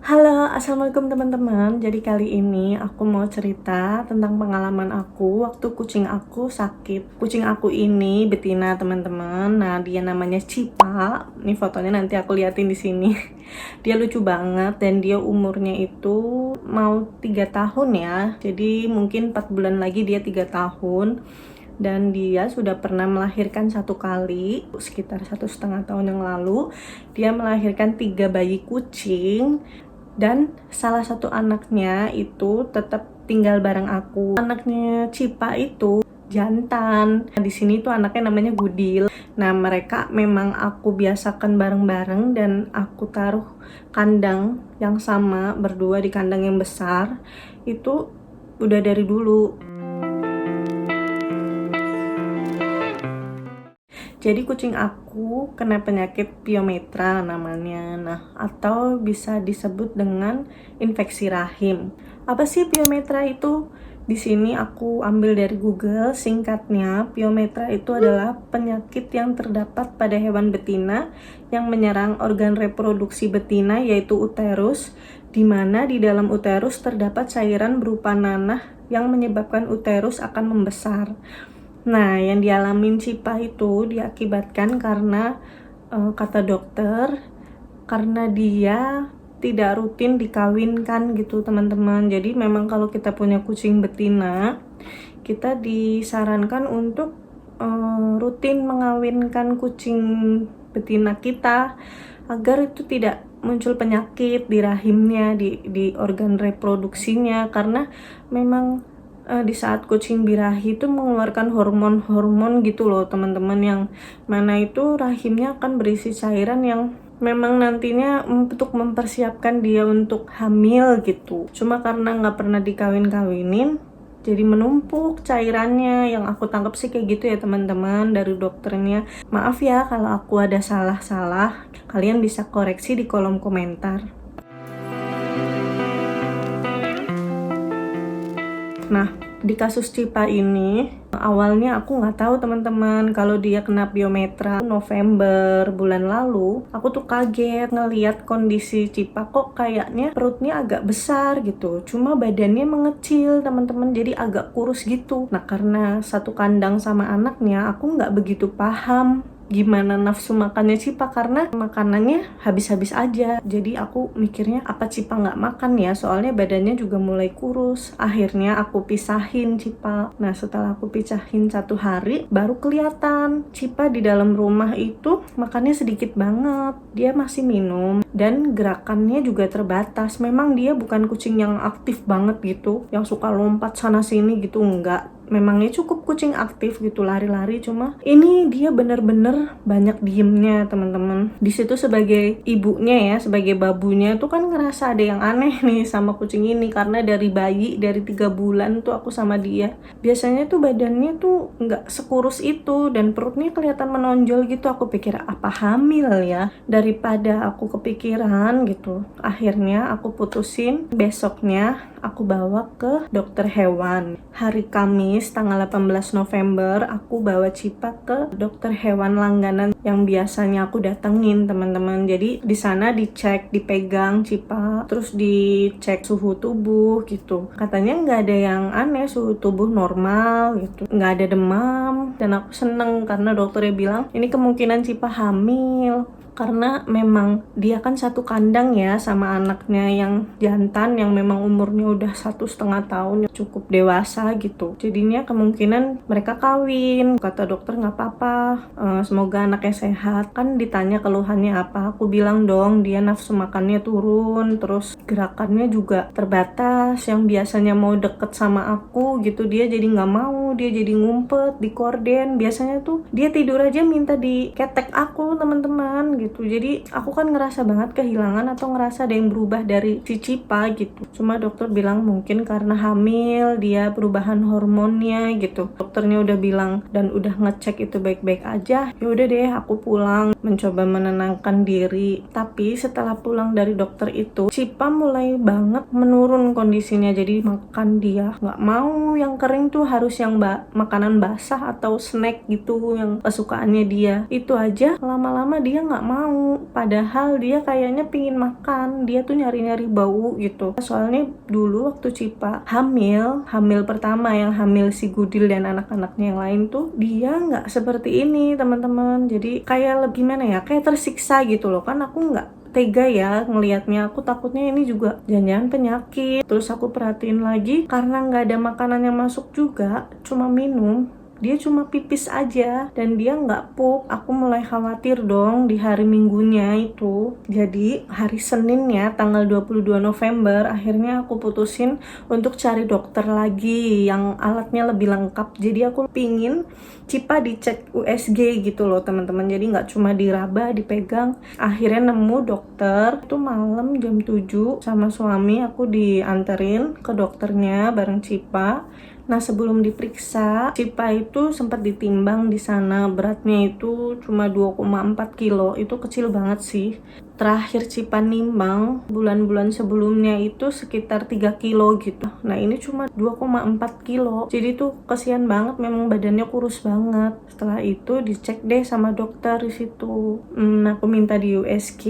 Halo, assalamualaikum teman-teman. Jadi kali ini aku mau cerita tentang pengalaman aku waktu kucing aku sakit. Kucing aku ini betina teman-teman. Nah, dia namanya Cipa. Ini fotonya nanti aku liatin di sini. Dia lucu banget dan dia umurnya itu mau 3 tahun ya. Jadi mungkin 4 bulan lagi dia 3 tahun. Dan dia sudah pernah melahirkan 1 kali sekitar 1,5 tahun yang lalu. Dia melahirkan 3 bayi kucing dan salah satu anaknya itu tetap tinggal bareng aku. Anaknya Cipa itu jantan. Di sini tuh anaknya namanya Gudil. Nah, mereka memang aku biasakan bareng-bareng dan aku taruh kandang yang sama berdua di kandang yang besar. Itu udah dari dulu. Jadi kucing aku kena penyakit piometra namanya. Nah, atau bisa disebut dengan infeksi rahim. Apa sih piometra itu? Di sini aku ambil dari Google, singkatnya piometra itu adalah penyakit yang terdapat pada hewan betina yang menyerang organ reproduksi betina yaitu uterus, di mana di dalam uterus terdapat cairan berupa nanah yang menyebabkan uterus akan membesar. Nah, yang dialamin Cipa itu diakibatkan karena kata dokter, karena dia tidak rutin dikawinkan gitu teman-teman. Jadi memang kalau kita punya kucing betina, kita disarankan untuk rutin mengawinkan kucing betina kita agar itu tidak muncul penyakit di rahimnya, di organ reproduksinya, karena memang di saat kucing birahi itu mengeluarkan hormon-hormon gitu loh teman-teman, yang mana itu rahimnya akan berisi cairan yang memang nantinya untuk mempersiapkan dia untuk hamil gitu. Cuma karena nggak pernah dikawin-kawinin, jadi menumpuk cairannya. Yang aku tangkap sih kayak gitu ya teman-teman dari dokternya. Maaf ya kalau aku ada salah-salah, kalian bisa koreksi di kolom komentar. Nah, di kasus Cipa ini, awalnya aku nggak tahu teman-teman kalau dia kena piometra November bulan lalu. Aku tuh kaget ngeliat kondisi Cipa kok kayaknya perutnya agak besar gitu. Cuma badannya mengecil teman-teman, jadi agak kurus gitu. Nah, karena satu kandang sama anaknya, aku nggak begitu paham gimana nafsu makannya Cipa karena makanannya habis-habis aja. Jadi aku mikirnya apa Cipa nggak makan ya, soalnya badannya juga mulai kurus. Akhirnya aku pisahin Cipa. Nah, setelah aku pisahin 1 hari baru kelihatan Cipa di dalam rumah itu makannya sedikit banget. Dia masih minum dan gerakannya juga terbatas. Memang dia bukan kucing yang aktif banget gitu, yang suka lompat sana sini gitu, enggak. Memangnya cukup kucing aktif gitu, lari-lari, cuma ini dia bener-bener banyak diemnya teman-teman. Di situ sebagai ibunya ya, sebagai babunya tuh kan ngerasa ada yang aneh nih sama kucing ini, karena dari bayi, dari 3 bulan tuh aku sama dia, biasanya tuh badannya tuh nggak sekurus itu dan perutnya kelihatan menonjol gitu. Aku pikir apa hamil ya, daripada aku kepikiran gitu. Akhirnya aku putusin besoknya aku bawa ke dokter hewan. Hari Kamis tanggal 18 November aku bawa Cipa ke dokter hewan langganan yang biasanya aku datengin teman-teman. Jadi di sana dicek, dipegang Cipa, terus dicek suhu tubuh gitu. Katanya nggak ada yang aneh, suhu tubuh normal gitu, nggak ada demam. Dan aku seneng karena dokternya bilang ini kemungkinan Cipa hamil, karena memang dia kan satu kandang ya sama anaknya yang jantan yang memang umurnya udah 1,5 tahun, cukup dewasa gitu. Jadinya kemungkinan mereka kawin. Kata dokter nggak apa-apa, semoga anaknya sehat. Kan ditanya keluhannya apa, aku bilang dong dia nafsu makannya turun, terus gerakannya juga terbatas. Yang biasanya mau deket sama aku gitu, dia jadi nggak mau, dia jadi ngumpet di korden. Biasanya tuh dia tidur aja minta diketek aku teman-teman gitu. Jadi aku kan ngerasa banget kehilangan atau ngerasa ada yang berubah dari si Cipa gitu. Cuma dokter bilang mungkin karena hamil, dia perubahan hormonnya gitu. Dokternya udah bilang dan udah ngecek itu baik-baik aja. Ya udah deh, aku pulang mencoba menenangkan diri. Tapi setelah pulang dari dokter itu, Cipa mulai banget menurun kondisinya. Jadi makan dia nggak mau yang kering tuh, harus yang makanan basah atau snack gitu yang kesukaannya dia. Itu aja lama-lama dia nggak mau, padahal dia kayaknya pingin makan, dia tuh nyari-nyari bau gitu. Soalnya dulu waktu Cipa hamil pertama, yang hamil si Gudil dan anak-anaknya yang lain tuh, dia nggak seperti ini teman-teman. Jadi kayak gimana ya, kayak tersiksa gitu loh. Kan aku nggak tega ya ngelihatnya, aku takutnya ini juga jangan-jangan penyakit. Terus aku perhatiin lagi, karena nggak ada makanan yang masuk juga, cuma minum, dia cuma pipis aja dan dia nggak pup. Aku mulai khawatir dong di hari Minggunya itu. Jadi hari Seninnya tanggal 22 November akhirnya aku putusin untuk cari dokter lagi yang alatnya lebih lengkap. Jadi aku pingin Cipa dicek USG gitu loh teman-teman. Jadi nggak cuma diraba, dipegang. Akhirnya nemu dokter itu malam jam 7 sama suami, aku dianterin ke dokternya bareng Cipa. Nah, sebelum diperiksa, Cipa itu sempat ditimbang di sana. Beratnya itu cuma 2,4 kilo. Itu kecil banget sih. Terakhir Cipa nimbang bulan-bulan sebelumnya itu sekitar 3 kilo gitu. Nah, ini cuma 2,4 kilo. Jadi tuh kasihan banget, memang badannya kurus banget. Setelah itu dicek deh sama dokter di situ. Aku minta di USG.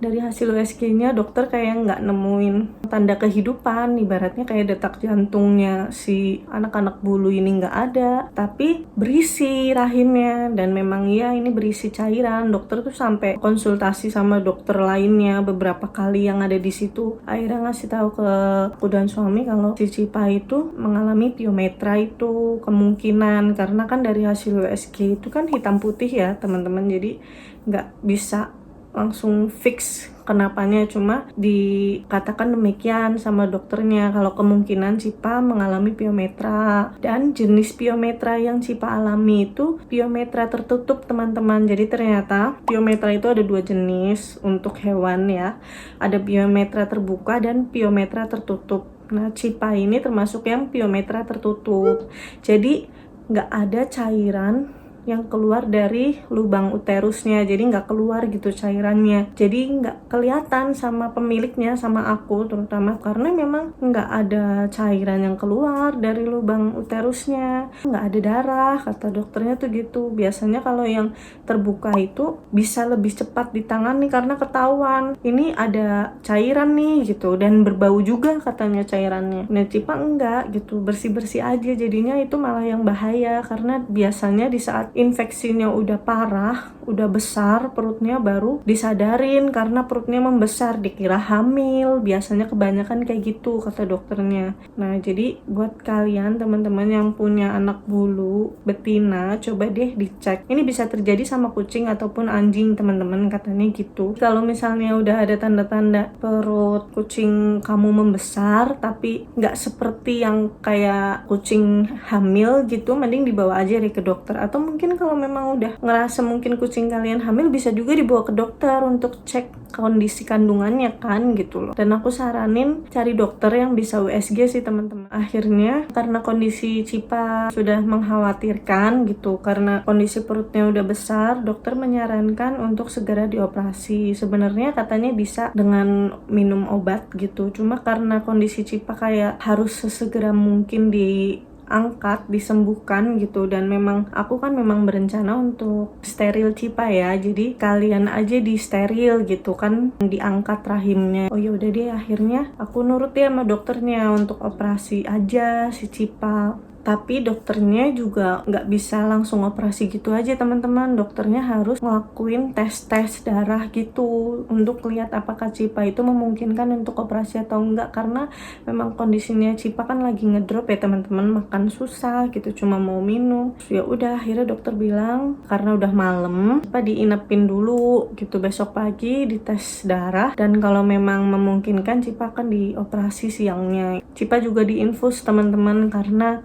Dari hasil USG-nya dokter kayak nggak nemuin tanda kehidupan. Ibaratnya kayak detak jantungnya si anak-anak bulu ini nggak ada, tapi berisi rahimnya, dan memang ya ini berisi cairan. Dokter tuh sampai konsultasi sama dokter lainnya beberapa kali yang ada di situ. Akhirnya ngasih tahu ke aku dan suami kalau si Cipa itu mengalami piometra itu kemungkinan, karena kan dari hasil USG itu kan hitam putih ya teman-teman, jadi nggak bisa langsung fix kenapanya, cuma dikatakan demikian sama dokternya kalau kemungkinan Cipa mengalami piometra. Dan jenis piometra yang Cipa alami itu piometra tertutup teman-teman. Jadi ternyata piometra itu ada 2 jenis untuk hewan ya, ada piometra terbuka dan piometra tertutup. Nah, Cipa ini termasuk yang piometra tertutup, jadi nggak ada cairan yang keluar dari lubang uterusnya, jadi nggak keluar gitu cairannya, jadi nggak kelihatan sama pemiliknya, sama aku terutama, karena memang nggak ada cairan yang keluar dari lubang uterusnya, nggak ada darah, kata dokternya tuh gitu. Biasanya kalau yang terbuka itu bisa lebih cepat ditangani karena ketahuan ini ada cairan nih gitu, dan berbau juga katanya cairannya. Nah, Cipa enggak gitu, bersih-bersih aja, jadinya itu malah yang bahaya, karena biasanya di saat infeksinya udah parah, udah besar perutnya, baru disadarin karena perutnya membesar, dikira hamil. Biasanya kebanyakan kayak gitu kata dokternya. Nah, jadi buat kalian teman-teman yang punya anak bulu betina, coba deh dicek. Ini bisa terjadi sama kucing ataupun anjing teman-teman, katanya gitu. Kalau misalnya udah ada tanda-tanda perut kucing kamu membesar tapi nggak seperti yang kayak kucing hamil gitu, mending dibawa aja deh ke dokter. Atau mungkin kalau memang udah ngerasa mungkin kucing kalian hamil, bisa juga dibawa ke dokter untuk cek kondisi kandungannya kan gitu loh. Dan aku saranin cari dokter yang bisa USG sih teman-teman. Akhirnya karena kondisi Cipa sudah mengkhawatirkan gitu, karena kondisi perutnya udah besar, dokter menyarankan untuk segera dioperasi. Sebenarnya katanya bisa dengan minum obat gitu, cuma karena kondisi Cipa kayak harus sesegera mungkin diangkat, disembuhkan gitu, dan memang aku kan memang berencana untuk steril Cipa ya, jadi kalian aja di steril gitu kan, diangkat rahimnya. Oh ya udah deh, akhirnya aku nurut ya sama dokternya untuk operasi aja si Cipa. Tapi dokternya juga nggak bisa langsung operasi gitu aja teman-teman. Dokternya harus ngelakuin tes darah gitu untuk lihat apakah Cipa itu memungkinkan untuk operasi atau enggak, karena memang kondisinya Cipa kan lagi ngedrop ya teman-teman, makan susah gitu, cuma mau minum. Ya udah, akhirnya dokter bilang karena udah malam, Cipa diinepin dulu gitu, besok pagi dites darah, dan kalau memang memungkinkan Cipa akan dioperasi siangnya. Cipa juga diinfus teman-teman, karena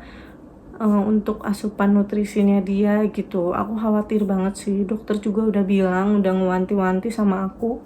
untuk asupan nutrisinya dia gitu. Aku khawatir banget sih, dokter juga udah bilang, udah ngewanti-wanti sama aku,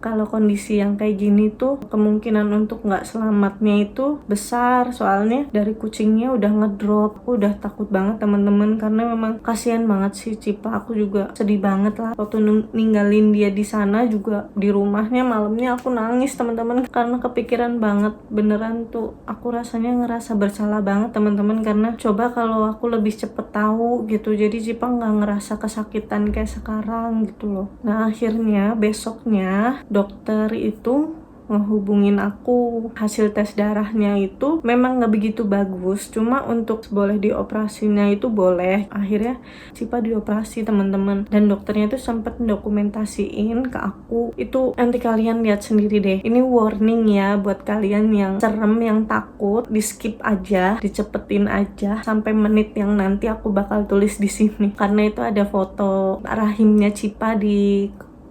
kalau kondisi yang kayak gini tuh kemungkinan untuk nggak selamatnya itu besar, soalnya dari kucingnya udah ngedrop. Aku udah takut banget teman-teman, karena memang kasihan banget sih Cipa. Aku juga sedih banget lah waktu ninggalin dia di sana, juga di rumahnya malamnya aku nangis teman-teman, karena kepikiran banget beneran tuh. Aku rasanya ngerasa bersalah banget teman-teman, karena coba kalau aku lebih cepet tahu gitu, jadi Cipa nggak ngerasa kesakitan kayak sekarang gitu loh. Nah akhirnya besoknya dokter itu ngehubungin aku. Hasil tes darahnya itu memang nggak begitu bagus, cuma untuk boleh dioperasinya itu boleh. Akhirnya Cipa dioperasi teman-teman, dan dokternya itu sempat dokumentasiin ke aku. Itu nanti kalian lihat sendiri deh, ini warning ya buat kalian yang serem, yang takut, di skip aja, dicepetin aja sampai menit yang nanti aku bakal tulis di sini, karena itu ada foto rahimnya Cipa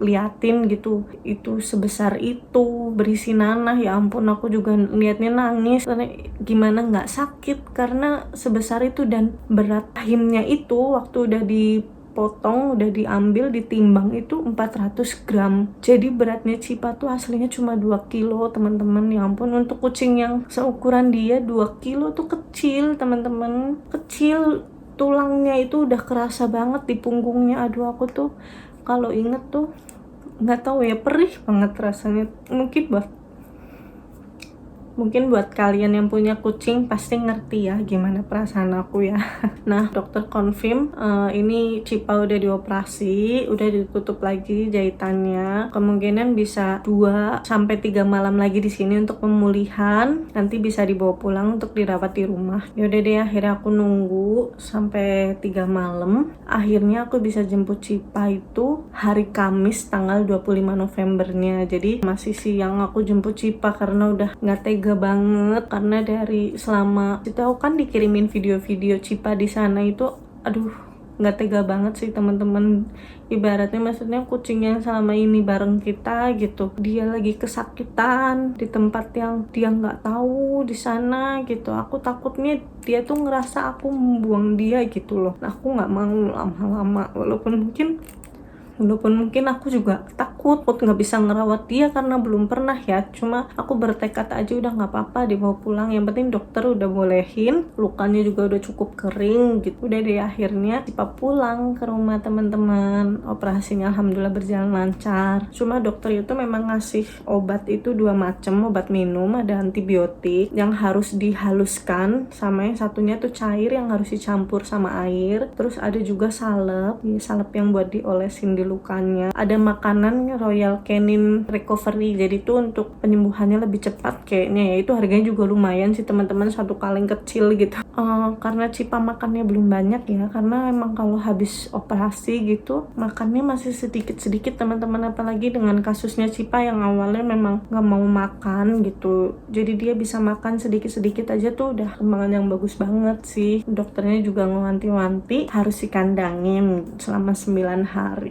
liatin gitu, itu sebesar itu, berisi nanah. Ya ampun, aku juga liatnya nangis karena gimana nggak sakit karena sebesar itu. Dan berat rahimnya itu waktu udah dipotong, udah diambil, ditimbang itu 400 gram. Jadi beratnya Cipa tuh aslinya cuma 2 kilo teman-teman. Ya ampun, untuk kucing yang seukuran dia 2 kilo tuh kecil teman-teman, kecil. Tulangnya itu udah kerasa banget di punggungnya. Aduh, aku tuh kalau inget tuh nggak tahu ya, perih banget rasanya. Mungkin buat kalian yang punya kucing pasti ngerti ya gimana perasaan aku ya. Nah, dokter confirm ini Cipa udah dioperasi, udah ditutup lagi jahitannya. Kemungkinan bisa 2-3 malam lagi di sini untuk pemulihan. Nanti bisa dibawa pulang untuk dirawat di rumah. Yaudah deh, akhirnya aku nunggu sampai 3 malam. Akhirnya aku bisa jemput Cipa itu hari Kamis tanggal 25 Novembernya. Jadi masih siang aku jemput Cipa karena udah nggak tega banget, karena dari selama itu aku kan dikirimin video-video Cipa di sana itu, aduh nggak tega banget sih teman-teman. Ibaratnya maksudnya kucing yang selama ini bareng kita gitu, dia lagi kesakitan di tempat yang dia nggak tahu di sana gitu. Aku takutnya dia tuh ngerasa aku membuang dia gitu loh. Nah, aku nggak mau lama-lama, walaupun mungkin aku juga takut nggak bisa ngerawat dia karena belum pernah ya. Cuma aku bertekad aja udah nggak apa-apa dibawa pulang, yang penting dokter udah bolehin, lukanya juga udah cukup kering gitu. Udah deh, akhirnya Cipa pulang ke rumah teman-teman. Operasinya alhamdulillah berjalan lancar. Cuma dokter itu memang ngasih obat itu 2 macam, obat minum, ada antibiotik yang harus dihaluskan, sama yang satunya tuh cair yang harus dicampur sama air. Terus ada juga salep yang buat diolesin di lukanya. Ada makanan Royal Canin Recovery, jadi tuh untuk penyembuhannya lebih cepat kayaknya ya. Itu harganya juga lumayan sih teman-teman, 1 kaleng kecil gitu. Karena Cipa makannya belum banyak ya, karena emang kalau habis operasi gitu makannya masih sedikit-sedikit teman-teman, apalagi dengan kasusnya Cipa yang awalnya memang nggak mau makan gitu. Jadi dia bisa makan sedikit-sedikit aja tuh udah kembangan yang bagus banget sih. Dokternya juga ngewanti-wanti harus dikandangin selama 9 hari.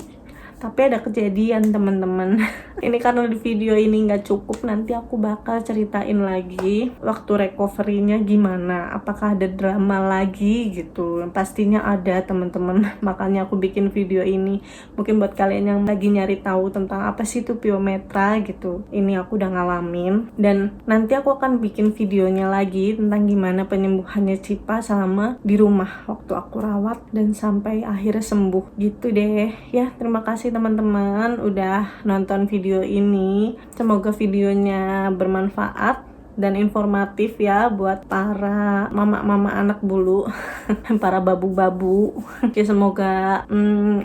Tapi ada kejadian teman-teman. Ini karena di video ini nggak cukup, nanti aku bakal ceritain lagi waktu recovery-nya gimana, apakah ada drama lagi gitu. Pastinya ada teman-teman, makanya aku bikin video ini. Mungkin buat kalian yang lagi nyari tahu tentang apa sih itu piometra gitu, ini aku udah ngalamin. Dan nanti aku akan bikin videonya lagi tentang gimana penyembuhannya Cipa selama di rumah waktu aku rawat dan sampai akhirnya sembuh gitu deh ya. Terima kasih teman-teman udah nonton video ini. Semoga videonya bermanfaat dan informatif ya buat para mama-mama anak bulu, para babu-babu. Ya semoga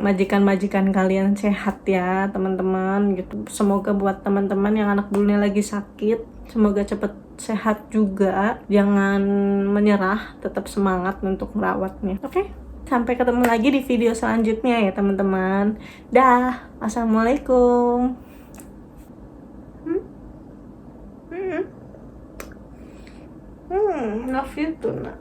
majikan-majikan kalian sehat ya teman-teman gitu. Semoga buat teman-teman yang anak bulunya lagi sakit, semoga cepet sehat juga. Jangan menyerah, tetap semangat untuk merawatnya. Oke? Sampai ketemu lagi di video selanjutnya ya teman-teman. Dah, assalamualaikum. Love you too, nak.